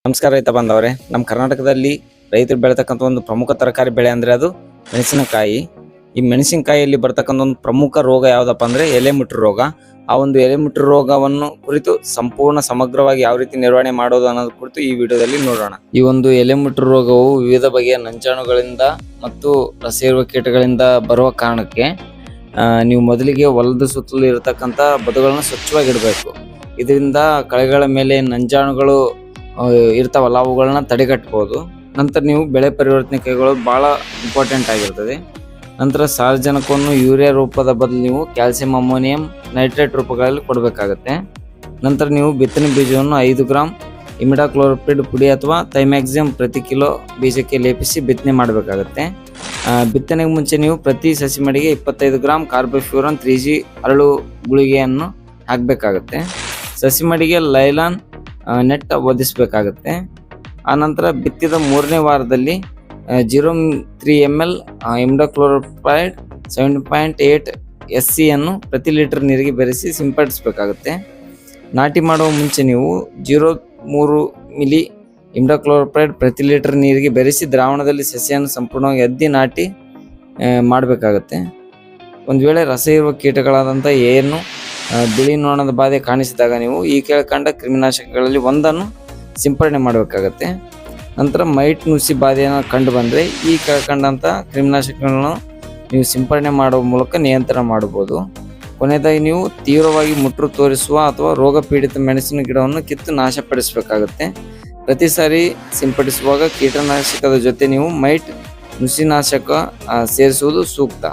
ನಮಸ್ಕಾರ ರೈತ ಬಾಂಧವರೇ. ನಮ್ಮ ಕರ್ನಾಟಕದಲ್ಲಿ ರೈತರು ಬೆಳತಕ್ಕಂಥ ಒಂದು ಪ್ರಮುಖ ತರಕಾರಿ ಬೆಳೆ ಅಂದರೆ ಅದು ಮೆಣಸಿನಕಾಯಿ. ಈ ಮೆಣಸಿನಕಾಯಿಯಲ್ಲಿ ಬರ್ತಕ್ಕಂಥ ಒಂದು ಪ್ರಮುಖ ರೋಗ ಯಾವುದಪ್ಪ ಅಂದರೆ ಎಲೆಮುಟ್ರು ರೋಗ. ಆ ಒಂದು ಎಲೆಮುಟ್ರು ರೋಗವನ್ನು ಕುರಿತು ಸಂಪೂರ್ಣ ಸಮಗ್ರವಾಗಿ ಯಾವ ರೀತಿ ನಿರ್ವಹಣೆ ಮಾಡೋದು ಅನ್ನೋದು ಕುರಿತು ಈ ವಿಡಿಯೋದಲ್ಲಿ ನೋಡೋಣ. ಈ ಒಂದು ಎಲೆಮುಟ್ರು ರೋಗವು ವಿವಿಧ ಬಗೆಯ ನಂಜಾಣುಗಳಿಂದ ಮತ್ತು ರಸೇರುವ ಕೀಟಗಳಿಂದ ಬರುವ ಕಾರಣಕ್ಕೆ ನೀವು ಮೊದಲಿಗೆ ಹೊಲದ ಸುತ್ತಲೂ ಇರತಕ್ಕಂಥ ಬದುಗಳನ್ನು ಸ್ವಚ್ಛವಾಗಿ ಇಡಬೇಕು. ಇದರಿಂದ ಕಳೆಗಳ ಮೇಲೆ ನಂಜಾಣುಗಳು ಇರ್ತಾವಲ್ಲ ಅವುಗಳನ್ನ ತಡೆಗಟ್ಟಬಹುದು. ನಂತರ ನೀವು ಬೆಳೆ ಪರಿವರ್ತನೆ ಕೈಗೊಳ್ಳೋದು ಭಾಳ ಇಂಪಾರ್ಟೆಂಟ್ ಆಗಿರ್ತದೆ. ನಂತರ ಸಾರಜನಕವನ್ನು ಯೂರಿಯಾ ರೂಪದ ಬದಲು ನೀವು ಕ್ಯಾಲ್ಸಿಯಂ, ಅಮೋನಿಯಂ ನೈಟ್ರೇಟ್ ರೂಪಗಳಲ್ಲಿ ಕೊಡಬೇಕಾಗತ್ತೆ. ನಂತರ ನೀವು ಬಿತ್ತನೆ ಬೀಜವನ್ನು 5 ಗ್ರಾಂ ಇಮಿಡಾಕ್ಲೋರ್ಪಿಡ್ ಪುಡಿ ಅಥವಾ ಥೈಮ್ಯಾಕ್ಸಿಮ್ ಪ್ರತಿ ಕಿಲೋ ಬೀಜಕ್ಕೆ ಲೇಪಿಸಿ ಬಿತ್ತನೆ ಮಾಡಬೇಕಾಗತ್ತೆ. ಬಿತ್ತನೆಗೆ ಮುಂಚೆ ನೀವು ಪ್ರತಿ ಸಸಿ ಮಡಿಗೆ 25 ಗ್ರಾಂ ಕಾರ್ಬೋಫ್ಯೂರಾನ್ 3G ಅರಳು ಗುಳಿಗೆಯನ್ನು ಹಾಕಬೇಕಾಗತ್ತೆ. ಸಸಿ ಮಡಿಗೆ ಲೈಲಾನ್ ನೆಟ್ ಒದಿಸಬೇಕಾಗತ್ತೆ. ಆನಂತರ ಬಿತ್ತಿದ 3ನೇ ವಾರದಲ್ಲಿ 0.3 ml ಇಮಿಡಾಕ್ಲೋರ್ಪಿಡ್ 7.8 SC ಅನ್ನು ಪ್ರತಿ ಲೀಟರ್ ನೀರಿಗೆ ಬೆರೆಸಿ ಸಿಂಪಡಿಸಬೇಕಾಗುತ್ತೆ. ನಾಟಿ ಮಾಡುವ ಮುಂಚೆ ನೀವು 0.3 ಮಿಲಿ ಇಮಿಡಾಕ್ಲೋರ್ಪಿಡ್ ಪ್ರತಿ ಲೀಟರ್ ನೀರಿಗೆ ಬೆರೆಸಿ ದ್ರಾವಣದಲ್ಲಿ ಸಸಿಯನ್ನು ಸಂಪೂರ್ಣವಾಗಿ ಅದ್ದಿ ನಾಟಿ ಮಾಡಬೇಕಾಗತ್ತೆ. ಒಂದು ವೇಳೆ ರಸ ಇರುವ ಕೀಟಗಳಾದಂಥ ಏನು ಬಿಳಿ ನೊಣದ ಬಾಧೆ ಕಾಣಿಸಿದಾಗ ನೀವು ಈ ಕೆಳಕಂಡ ಕ್ರಿಮಿನಾಶಕಗಳಲ್ಲಿ ಒಂದನ್ನು ಸಿಂಪಡಣೆ ಮಾಡಬೇಕಾಗತ್ತೆ. ನಂತರ ಮೈಟ್ ನುಸಿ ಬಾಧೆಯನ್ನು ಕಂಡು ಬಂದರೆ ಈ ಕೆಳಕಂಡಂಥ ಕ್ರಿಮಿನಾಶಕಗಳನ್ನು ನೀವು ಸಿಂಪಡಣೆ ಮಾಡುವ ಮೂಲಕ ನಿಯಂತ್ರಣ ಮಾಡಬಹುದು. ಕೊನೆಯದಾಗಿ ನೀವು ತೀವ್ರವಾಗಿ ಮುಟ್ರು ತೋರಿಸುವ ಅಥವಾ ರೋಗ ಪೀಡಿತ ಮೆಣಸಿನ ಗಿಡವನ್ನು ಕಿತ್ತು ನಾಶಪಡಿಸಬೇಕಾಗುತ್ತೆ. ಪ್ರತಿ ಸಾರಿ ಸಿಂಪಡಿಸುವಾಗ ಕೀಟನಾಶಕದ ಜೊತೆ ನೀವು ಮೈಟ್ ನುಸಿನಾಶಕ ಸೇರಿಸುವುದು ಸೂಕ್ತ.